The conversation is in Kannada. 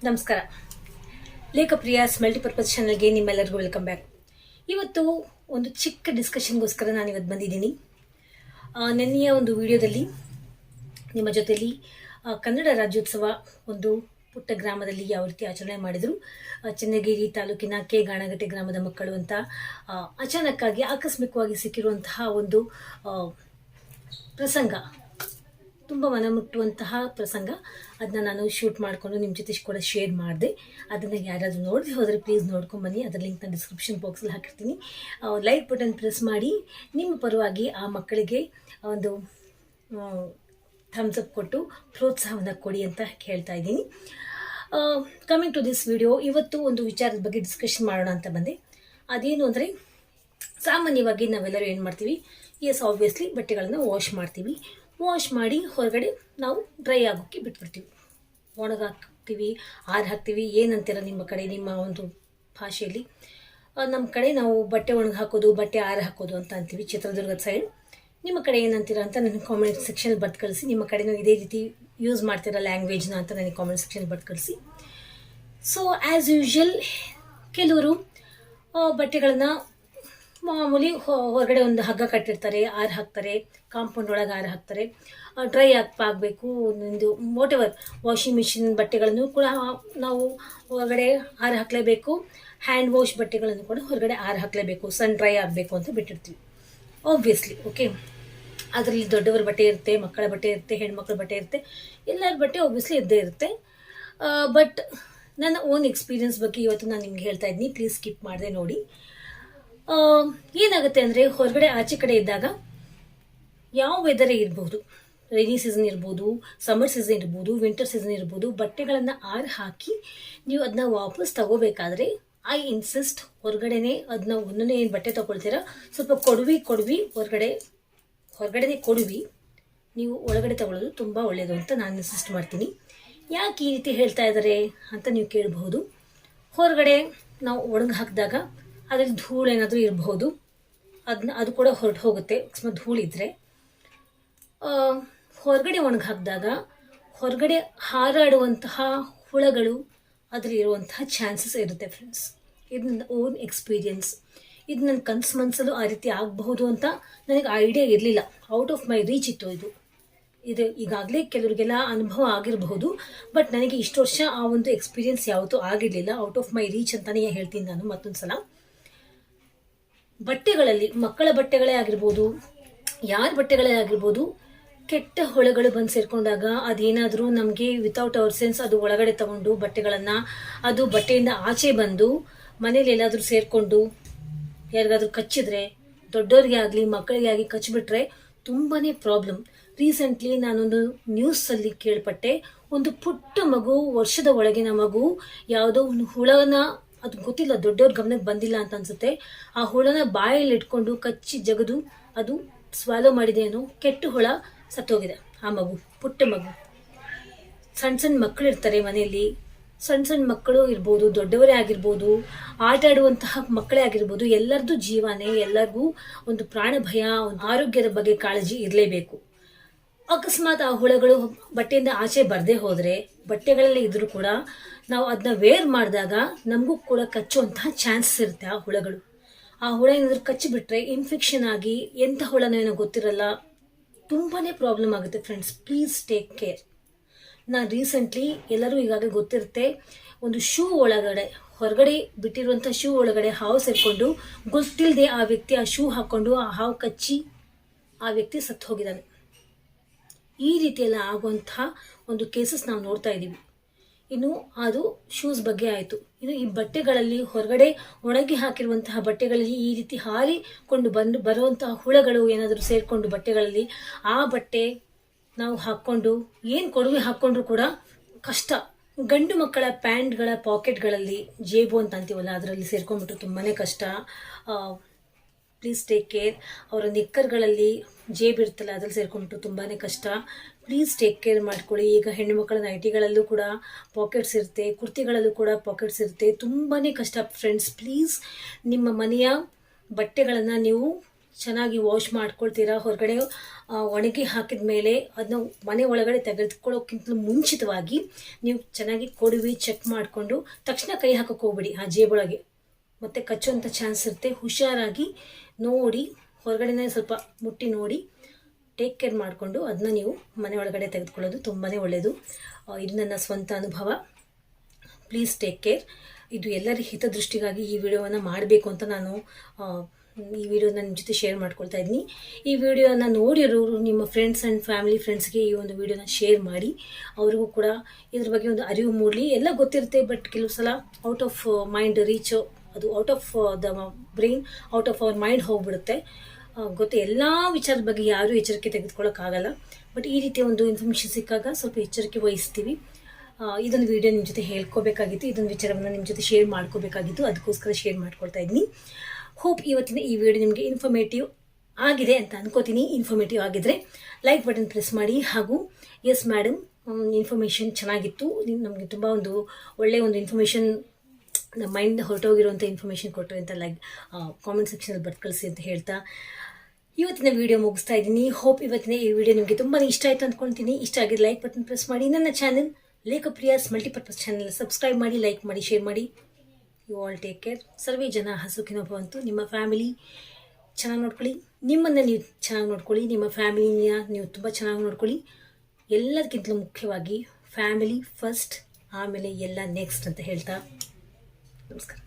ನಮಸ್ಕಾರ. ಲೇಖಪ್ರಿಯಾಸ್ ಮಲ್ಟಿಪರ್ಪಸ್ ಚಾನಲ್ಗೆ ನಿಮ್ಮೆಲ್ಲರಿಗೂ ವೆಲ್ಕಮ್ ಬ್ಯಾಕ್. ಇವತ್ತು ಒಂದು ಚಿಕ್ಕ ಡಿಸ್ಕಷನ್ಗೋಸ್ಕರ ನಾನು ಇವತ್ತು ಬಂದಿದ್ದೀನಿ. ನೆನ್ನೆಯ ಒಂದು ವಿಡಿಯೋದಲ್ಲಿ ನಿಮ್ಮ ಜೊತೆಯಲ್ಲಿ ಕನ್ನಡ ರಾಜ್ಯೋತ್ಸವ ಒಂದು ಪುಟ್ಟ ಗ್ರಾಮದಲ್ಲಿ ಯಾವ ರೀತಿ ಆಚರಣೆ ಮಾಡಿದರು, ಚನ್ನಗಿರಿ ತಾಲೂಕಿನ ಕೆ ಗಾಣಗಟ್ಟೆ ಗ್ರಾಮದ ಮಕ್ಕಳು ಅಂತ ಅಚಾನಕ್ಕಾಗಿ ಆಕಸ್ಮಿಕವಾಗಿ ಸಿಕ್ಕಿರುವಂತಹ ಒಂದು ಪ್ರಸಂಗ, ತುಂಬ ಮನಮುಟ್ಟುವಂತಹ ಪ್ರಸಂಗ. ಅದನ್ನ ನಾನು ಶೂಟ್ ಮಾಡಿಕೊಂಡು ನಿಮ್ಮ ಜೊತೆ ಕೂಡ ಶೇರ್ ಮಾಡಿದೆ. ಅದನ್ನು ಯಾರಾದರೂ ನೋಡದೆ ಹೋದರೆ ಪ್ಲೀಸ್ ನೋಡ್ಕೊಂಬನ್ನಿ. ಅದರ ಲಿಂಕ್ನ ಡಿಸ್ಕ್ರಿಪ್ಷನ್ ಬಾಕ್ಸಲ್ಲಿ ಹಾಕಿರ್ತೀನಿ. ಲೈಕ್ ಬಟನ್ ಪ್ರೆಸ್ ಮಾಡಿ ನಿಮ್ಮ ಪರವಾಗಿ ಆ ಮಕ್ಕಳಿಗೆ ಒಂದು ಥಮ್ಸ್ ಅಪ್ ಕೊಟ್ಟು ಪ್ರೋತ್ಸಾಹವನ್ನು ಕೊಡಿ ಅಂತ ಹೇಳ್ತಾ ಇದ್ದೀನಿ. ಕಮಿಂಗ್ ಟು ದಿಸ್ ವಿಡಿಯೋ, ಇವತ್ತು ಒಂದು ವಿಚಾರದ ಬಗ್ಗೆ ಡಿಸ್ಕಷನ್ ಮಾಡೋಣ ಅಂತ ಬಂದೆ. ಅದೇನು ಅಂದರೆ, ಸಾಮಾನ್ಯವಾಗಿ ನಾವೆಲ್ಲರೂ ಏನು ಮಾಡ್ತೀವಿ, ಆಬ್ವಿಯಸ್ಲಿ ಬಟ್ಟೆಗಳನ್ನು ವಾಶ್ ಮಾಡಿ ಹೊರಗಡೆ ನಾವು ಡ್ರೈ ಆಗೋಕ್ಕೆ ಬಿಟ್ಬಿಡ್ತೀವಿ. ಒಣಗಾಕ್ತೀವಿ, ಹಾಕ್ತೀವಿ, ಏನಂತೀರ ನಿಮ್ಮ ಕಡೆ, ನಿಮ್ಮ ಒಂದು ಭಾಷೆಯಲ್ಲಿ. ನಮ್ಮ ಕಡೆ ನಾವು ಬಟ್ಟೆ ಒಣಗಿ ಹಾಕೋದು, ಬಟ್ಟೆ ಹಾಕೋದು ಅಂತ ಅಂತೀವಿ, ಚಿತ್ರದುರ್ಗದ ಸೈಡ್. ನಿಮ್ಮ ಕಡೆ ಏನಂತೀರ ಅಂತ ನನಗೆ ಕಾಮೆಂಟ್ ಸೆಕ್ಷನ್ ಬರ್ದು ಕಳಿಸಿ. ನಿಮ್ಮ ಕಡೆನೂ ಇದೇ ರೀತಿ ಯೂಸ್ ಮಾಡ್ತೀರ ಲ್ಯಾಂಗ್ವೇಜ್ನ ಅಂತ ನನಗೆ ಕಾಮೆಂಟ್ ಸೆಕ್ಷನ್ ಬರ್ದು ಕಳಿಸಿ. ಸೊ ಆ್ಯಸ್ ಯೂಶ್ವಲ್, ಕೆಲವರು ಬಟ್ಟೆಗಳನ್ನು ಮಾಮೂಲಿ ಹೊರಗಡೆ ಒಂದು ಹಗ್ಗ ಕಟ್ಟಿರ್ತಾರೆ, ಹಾಕ್ತಾರೆ, ಕಾಂಪೌಂಡ್ ಒಳಗೆ ಹಾಕ್ತಾರೆ. ಡ್ರೈ ಆಗಬೇಕು ಒಂದು ವಾಟೆವರ್, ವಾಷಿಂಗ್ ಮಿಷಿನ್ ಬಟ್ಟೆಗಳನ್ನು ಕೂಡ ನಾವು ಹೊರಗಡೆ ಹಾಕಲೇಬೇಕು. ಹ್ಯಾಂಡ್ ವಾಶ್ ಬಟ್ಟೆಗಳನ್ನು ಕೂಡ ಹೊರಗಡೆ ಹಾಕಲೇಬೇಕು, ಸನ್ ಡ್ರೈ ಆಗಬೇಕು ಅಂತ ಬಿಟ್ಟಿರ್ತೀವಿ ಆಬ್ವಿಯಸ್ಲಿ. ಓಕೆ, ಅದರಲ್ಲಿ ದೊಡ್ಡವರ ಬಟ್ಟೆ ಇರುತ್ತೆ, ಮಕ್ಕಳ ಬಟ್ಟೆ ಇರುತ್ತೆ, ಹೆಣ್ಮಕ್ಳ ಬಟ್ಟೆ ಇರುತ್ತೆ, ಎಲ್ಲರ ಬಟ್ಟೆ ಆಬ್ವಿಯಸ್ಲಿ ಇದ್ದೇ ಇರುತ್ತೆ. ಬಟ್ ನನ್ನ ಓನ್ ಎಕ್ಸ್ಪೀರಿಯನ್ಸ್ ಬಗ್ಗೆ ಇವತ್ತು ನಾನು ನಿಮ್ಗೆ ಹೇಳ್ತಾ ಇದ್ದೀನಿ, ಪ್ಲೀಸ್ ಸ್ಕಿಪ್ ಮಾಡದೆ ನೋಡಿ. ಏನಾಗುತ್ತೆ ಅಂದರೆ, ಹೊರಗಡೆ ಆಚೆ ಕಡೆ ಇದ್ದಾಗ ಯಾವ ವೆದರೇ ಇರ್ಬೋದು, ರೈನಿ ಸೀಸನ್ ಇರ್ಬೋದು, ಸಮ್ಮರ್ ಸೀಸನ್ ಇರ್ಬೋದು, ವಿಂಟರ್ ಸೀಸನ್ ಇರ್ಬೋದು, ಬಟ್ಟೆಗಳನ್ನು ಹಾಕಿ ನೀವು ಅದನ್ನ ವಾಪಸ್ ತಗೋಬೇಕಾದ್ರೆ ಐ ಇನ್ಸಿಸ್ಟ್, ಹೊರಗಡೆನೆ ಅದನ್ನ ಒಂದೊಂದೇ ಏನು ಬಟ್ಟೆ ತಗೊಳ್ತೀರಾ ಸ್ವಲ್ಪ ಕೊಡುವಿ ಹೊರಗಡೆನೆ ಕೊಡುವಿ, ನೀವು ಒಳಗಡೆ ತಗೊಳ್ಳೋದು ತುಂಬ ಒಳ್ಳೆಯದು ಅಂತ ನಾನು ಇನ್ಸಿಸ್ಟ್ ಮಾಡ್ತೀನಿ. ಯಾಕೆ ಈ ರೀತಿ ಹೇಳ್ತಾ ಇದ್ದಾರೆ ಅಂತ ನೀವು ಕೇಳಬಹುದು. ಹೊರಗಡೆ ನಾವು ಒಣಗಿ ಹಾಕಿದಾಗ ಅದರಲ್ಲಿ ಧೂಳು ಏನಾದರೂ ಇರಬಹುದು, ಅದು ಕೂಡ ಹೊರಟು ಹೋಗುತ್ತೆ. ಅಕಸ್ಮಾತ್ ಧೂಳಿದ್ರೆ ಹೊರಗಡೆ ಒಣಗಿ ಹಾಕಿದಾಗ ಹೊರಗಡೆ ಹಾರಾಡುವಂತಹ ಹುಳಗಳು ಅದರಲ್ಲಿ ಇರುವಂತಹ ಚಾನ್ಸಸ್ ಇರುತ್ತೆ ಫ್ರೆಂಡ್ಸ್. ಇದು ನನ್ನ ಓನ್ ಎಕ್ಸ್ಪೀರಿಯನ್ಸ್. ಇದು ನನ್ನ ಕನಸು ಮನಸ್ಸಲ್ಲೂ ಆ ರೀತಿ ಆಗಬಹುದು ಅಂತ ನನಗೆ ಐಡಿಯಾ ಇರಲಿಲ್ಲ. ಔಟ್ ಆಫ್ ಮೈ ರೀಚ್ ಇತ್ತು ಇದು ಈಗಾಗಲೇ ಕೆಲವರಿಗೆಲ್ಲ ಅನುಭವ ಆಗಿರಬಹುದು, ಬಟ್ ನನಗೆ ಇಷ್ಟು ವರ್ಷ ಆ ಒಂದು ಎಕ್ಸ್ಪೀರಿಯನ್ಸ್ ಯಾವತ್ತೂ ಆಗಿರಲಿಲ್ಲ. ಔಟ್ ಆಫ್ ಮೈ ರೀಚ್ ಅಂತಲೇ ಹೇಳ್ತೀನಿ ನಾನು ಮತ್ತೊಂದು ಸಲ. ಬಟ್ಟೆಗಳಲ್ಲಿ, ಮಕ್ಕಳ ಬಟ್ಟೆಗಳೇ ಆಗಿರ್ಬೋದು, ಯಾರ ಬಟ್ಟೆಗಳೇ ಆಗಿರ್ಬೋದು, ಕೆಟ್ಟ ಹುಳಗಳು ಬಂದು ಸೇರಿಕೊಂಡಾಗ ಅದೇನಾದರೂ ನಮಗೆ ವಿತೌಟ್ ಅವರ್ ಸೆನ್ಸ್ ಅದು ಒಳಗಡೆ ತಗೊಂಡು ಬಟ್ಟೆಗಳನ್ನು, ಅದು ಬಟ್ಟೆಯಿಂದ ಆಚೆ ಬಂದು ಮನೇಲಿ ಎಲ್ಲಾದರೂ ಸೇರಿಕೊಂಡು ಯಾರಿಗಾದ್ರೂ ಕಚ್ಚಿದ್ರೆ, ದೊಡ್ಡವ್ರಿಗೆ ಆಗಲಿ ಮಕ್ಕಳಿಗೆ ಆಗಲಿ ಕಚ್ಚಿಬಿಟ್ರೆ ತುಂಬಾ ಪ್ರಾಬ್ಲಮ್. ರೀಸೆಂಟ್ಲಿ ನಾನೊಂದು ನ್ಯೂಸಲ್ಲಿ ಕೇಳ್ಪಟ್ಟೆ, ಒಂದು ಪುಟ್ಟ ಮಗು, ವರ್ಷದ ಒಳಗಿನ ಮಗು, ಯಾವುದೋ ಒಂದು ಹುಳನ, ಅದು ಗೊತ್ತಿಲ್ಲ, ದೊಡ್ಡವ್ರ ಗಮನಕ್ಕೆ ಬಂದಿಲ್ಲ ಅಂತ ಅನ್ಸುತ್ತೆ, ಆ ಹುಳನ ಬಾಯಲ್ಲಿ ಇಟ್ಕೊಂಡು ಕಚ್ಚಿ ಜಗದು ಅದು ಸ್ವಾಲೋ ಮಾಡಿದೇನೋ, ಕೆಟ್ಟ ಹುಳ ಸತ್ತೋಗಿದೆ. ಆ ಮಗು, ಪುಟ್ಟ ಮಗು. ಸಣ್ಣ ಮಕ್ಕಳು ಇರ್ತಾರೆ ಮನೆಯಲ್ಲಿ, ಸಣ್ಣ ಮಕ್ಕಳು ಇರ್ಬೋದು, ದೊಡ್ಡವರೇ ಆಗಿರ್ಬೋದು, ಆಟ ಆಡುವಂತಹ ಮಕ್ಕಳೇ ಆಗಿರ್ಬೋದು, ಎಲ್ಲರದ್ದು ಜೀವನೇ, ಎಲ್ಲರಿಗೂ ಒಂದು ಪ್ರಾಣ ಭಯ, ಒಂದು ಆರೋಗ್ಯದ ಬಗ್ಗೆ ಕಾಳಜಿ ಇರಲೇಬೇಕು. ಅಕಸ್ಮಾತ್ ಆ ಹುಳಗಳು ಬಟ್ಟೆಯಿಂದ ಆಚೆ ಬರದೇ ಹೋದರೆ, ಬಟ್ಟೆಗಳಲ್ಲೇ ಇದ್ರೂ ಕೂಡ ನಾವು ಅದನ್ನ ವೇರ್ ಮಾಡಿದಾಗ ನಮಗೂ ಕೂಡ ಕಚ್ಚುವಂತಹ ಚಾನ್ಸಸ್ ಇರುತ್ತೆ. ಆ ಹುಳಗಳು, ಆ ಹುಳ ಏನಾದರೂ ಕಚ್ಚಿಬಿಟ್ರೆ ಇನ್ಫೆಕ್ಷನ್ ಆಗಿ ಎಂಥ ಹುಳನೋ ಏನೋ ಗೊತ್ತಿರಲ್ಲ, ತುಂಬಾ ಪ್ರಾಬ್ಲಮ್ ಆಗುತ್ತೆ ಫ್ರೆಂಡ್ಸ್. Please take care. ನಾನು ರೀಸೆಂಟ್ಲಿ, ಎಲ್ಲರೂ ಈಗಾಗಲೇ ಗೊತ್ತಿರುತ್ತೆ, ಒಂದು ಶೂ ಒಳಗಡೆ, ಹೊರಗಡೆ ಬಿಟ್ಟಿರುವಂಥ ಶೂ ಒಳಗಡೆ ಹಾವು ಸೇರಿಕೊಂಡು ಗೊತ್ತಿಲ್ಲದೆ ಆ ವ್ಯಕ್ತಿ ಆ ಶೂ ಹಾಕ್ಕೊಂಡು ಆ ಹಾವು ಕಚ್ಚಿ ಆ ವ್ಯಕ್ತಿ ಸತ್ತು ಹೋಗಿದ್ದಾನೆ. ಈ ರೀತಿಯೆಲ್ಲ ಆಗುವಂತಹ ಒಂದು ಕೇಸಸ್ ನಾವು ನೋಡ್ತಾ ಇದ್ದೀವಿ. ಇನ್ನು ಅದು ಶೂಸ್ ಬಗ್ಗೆ ಆಯಿತು. ಇನ್ನು ಈ ಬಟ್ಟೆಗಳಲ್ಲಿ, ಹೊರಗಡೆ ಒಣಗಿ ಹಾಕಿರುವಂತಹ ಬಟ್ಟೆಗಳಲ್ಲಿ ಈ ರೀತಿ ಹಾರಿಕೊಂಡು ಬರುವಂತಹ ಹುಳಗಳು ಏನಾದರೂ ಸೇರಿಕೊಂಡು ಬಟ್ಟೆಗಳಲ್ಲಿ, ಆ ಬಟ್ಟೆ ನಾವು ಹಾಕ್ಕೊಂಡು ಏನು ಕೊಡುಗೆ ಹಾಕ್ಕೊಂಡ್ರು ಕೂಡ ಕಷ್ಟ. ಗಂಡು ಮಕ್ಕಳ ಪ್ಯಾಂಟ್ಗಳ ಪಾಕೆಟ್ಗಳಲ್ಲಿ, ಜೇಬು ಅಂತ ಅಂತೀವಲ್ಲ, ಅದರಲ್ಲಿ ಸೇರ್ಕೊಂಡ್ಬಿಟ್ಟು ತುಂಬಾ ಕಷ್ಟ. Please take care. ಅವರ ನಿಕ್ಕರ್ಗಳಲ್ಲಿ ಜೇಬ್ ಇರ್ತಲ್ಲ, ಅದ್ರಲ್ಲಿ ಸೇರ್ಕೊಂಡ್ಬಿಟ್ಟು ತುಂಬಾ ಕಷ್ಟ. ಪ್ಲೀಸ್ ಟೇಕ್ ಕೇರ್ ಮಾಡ್ಕೊಳ್ಳಿ. ಈಗ ಹೆಣ್ಣು ಮಕ್ಕಳ ನೈಟಿಗಳಲ್ಲೂ ಕೂಡ ಪಾಕೆಟ್ಸ್ ಇರುತ್ತೆ, ಕುರ್ತಿಗಳಲ್ಲೂ ಕೂಡ ಪಾಕೆಟ್ಸ್ ಇರುತ್ತೆ, ತುಂಬಾ ಕಷ್ಟ ಫ್ರೆಂಡ್ಸ್. ಪ್ಲೀಸ್ ನಿಮ್ಮ ಮನೆಯ ಬಟ್ಟೆಗಳನ್ನು ನೀವು ಚೆನ್ನಾಗಿ ವಾಶ್ ಮಾಡ್ಕೊಳ್ತೀರಾ, ಹೊರಗಡೆ ಒಣಗಿ ಹಾಕಿದ ಮೇಲೆ ಅದನ್ನ ಮನೆ ಒಳಗಡೆ ತೆಗೆದುಕೊಳ್ಳೋಕ್ಕಿಂತ ಮುಂಚಿತವಾಗಿ ನೀವು ಚೆನ್ನಾಗಿ ಕೊಡುವಿ ಚೆಕ್ ಮಾಡಿಕೊಂಡು ತಕ್ಷಣ ಕೈ ಹಾಕೋಕೆ ಹೋಗ್ಬಿಡಿ ಆ ಜೇಬೊಳಗೆ, ಮತ್ತು ಕಚ್ಚುವಂಥ ಚಾನ್ಸ್ ಇರುತ್ತೆ. ಹುಷಾರಾಗಿ ನೋಡಿ, ಹೊರಗಡೆನೇ ಸ್ವಲ್ಪ ಮುಟ್ಟಿ ನೋಡಿ, ಟೇಕ್ ಕೇರ್ ಮಾಡಿಕೊಂಡು ಅದನ್ನ ನೀವು ಮನೆ ಒಳಗಡೆ ತೆಗೆದುಕೊಳ್ಳೋದು ತುಂಬಾ ಒಳ್ಳೆಯದು. ಇದು ನನ್ನ ಸ್ವಂತ ಅನುಭವ. Please take care. ಇದು ಎಲ್ಲರ ಹಿತದೃಷ್ಟಿಗಾಗಿ ಈ ವಿಡಿಯೋವನ್ನು ಮಾಡಬೇಕು ಅಂತ ನಾನು ಈ ವಿಡಿಯೋನ ನಿಮ್ಮ ಜೊತೆ ಶೇರ್ ಮಾಡ್ಕೊಳ್ತಾ ಇದ್ದೀನಿ. ಈ ವಿಡಿಯೋನ ನೋಡಿರೋರು ನಿಮ್ಮ ಫ್ರೆಂಡ್ಸ್ ಆ್ಯಂಡ್ ಫ್ಯಾಮಿಲಿ ಫ್ರೆಂಡ್ಸ್ಗೆ ಈ ಒಂದು ವಿಡಿಯೋನ ಶೇರ್ ಮಾಡಿ, ಅವ್ರಿಗೂ ಕೂಡ ಇದ್ರ ಬಗ್ಗೆ ಒಂದು ಅರಿವು ಮೂಡಲಿ. ಎಲ್ಲ ಗೊತ್ತಿರುತ್ತೆ, ಬಟ್ ಕೆಲವು ಸಲ ಔಟ್ ಆಫ್ ಮೈಂಡ್ ರೀಚ್, ಅದು out of the brain, out of our mind ಹೋಗ್ಬಿಡುತ್ತೆ. ಗೊತ್ತು, ಎಲ್ಲ ವಿಚಾರದ ಬಗ್ಗೆ ಯಾರೂ ಎಚ್ಚರಿಕೆ ತೆಗೆದುಕೊಳ್ಳೋಕ್ಕಾಗಲ್ಲ. ಬಟ್ ಈ ರೀತಿಯ ಒಂದು ಇನ್ಫಾರ್ಮೇಷನ್ ಸಿಕ್ಕಾಗ ಸ್ವಲ್ಪ ಎಚ್ಚರಿಕೆ ವಹಿಸ್ತೀವಿ. ಇದೊಂದು ವಿಡಿಯೋ ನಿಮ್ಮ ಜೊತೆ ಹೇಳ್ಕೋಬೇಕಾಗಿತ್ತು, ಇದೊಂದು ವಿಚಾರವನ್ನು ನಿಮ್ಮ ಜೊತೆ ಶೇರ್ ಮಾಡ್ಕೋಬೇಕಾಗಿತ್ತು, ಅದಕ್ಕೋಸ್ಕರ ಶೇರ್ ಮಾಡ್ಕೊಳ್ತಾ ಇದ್ದೀನಿ. ಹೋಪ್ ಇವತ್ತಿನ ಈ ವಿಡಿಯೋ ನಿಮಗೆ ಇನ್ಫಾರ್ಮೇಟಿವ್ ಆಗಿದೆ ಅಂತ ಅನ್ಕೋತೀನಿ. ಇನ್ಫಾರ್ಮೇಟಿವ್ ಆಗಿದ್ರೆ ಲೈಕ್ ಬಟನ್ ಪ್ರೆಸ್ ಮಾಡಿ. ಹಾಗೂ ಎಸ್ ಮೇಡಮ್, ಇನ್ಫಾರ್ಮೇಷನ್ ಚೆನ್ನಾಗಿತ್ತು, ನಮಗೆ ತುಂಬ ಒಂದು ಒಳ್ಳೆಯ ಒಂದು ಇನ್ಫಾರ್ಮೇಷನ್, ನಮ್ಮ ಮೈಂಡ್ ಹೊರಟೋಗಿರುವಂಥ ಇನ್ಫಾರ್ಮೇಷನ್ ಕೊಟ್ಟರು ಅಂತ ಕಾಮೆಂಟ್ ಸೆಕ್ಷನಲ್ಲಿ ಬರ್ದು ಕಳಿಸಿ ಅಂತ ಹೇಳ್ತಾ ಇವತ್ತಿನ ವಿಡಿಯೋ ಮುಗಿಸ್ತಾ ಇದ್ದೀನಿ. ಹೋಪ್ ಇವತ್ತಿನ ಈ ವಿಡಿಯೋ ನಿಮಗೆ ತುಂಬಾ ಇಷ್ಟ ಆಯಿತು ಅಂದ್ಕೊಳ್ತೀನಿ. ಇಷ್ಟ ಆಗಿದ್ದು ಲೈಕ್ ಬಟನ್ ಪ್ರೆಸ್ ಮಾಡಿ. ನನ್ನ channel Lekhapriyas multipurpose channel subscribe ಮಾಡಿ, ಲೈಕ್ ಮಾಡಿ, ಶೇರ್ ಮಾಡಿ. You all take care. ಸರ್ವೇ ಜನ ಸುಖಿನೋ ಭವಂತು. ನಿಮ್ಮ ಫ್ಯಾಮಿಲಿ ಚೆನ್ನಾಗಿ ನೋಡ್ಕೊಳ್ಳಿ, ನಿಮ್ಮನ್ನು ನೀವು ಚೆನ್ನಾಗಿ ನೋಡ್ಕೊಳ್ಳಿ, ನಿಮ್ಮ ಫ್ಯಾಮಿಲಿನ ನೀವು ತುಂಬ ಚೆನ್ನಾಗಿ ನೋಡ್ಕೊಳ್ಳಿ. ಎಲ್ಲದಕ್ಕಿಂತಲೂ ಮುಖ್ಯವಾಗಿ ಫ್ಯಾಮಿಲಿ ಫಸ್ಟ್, ಆಮೇಲೆ ಎಲ್ಲ ನೆಕ್ಸ್ಟ್ ಅಂತ ಹೇಳ್ತಾ ನಮಸ್ಕಾರ.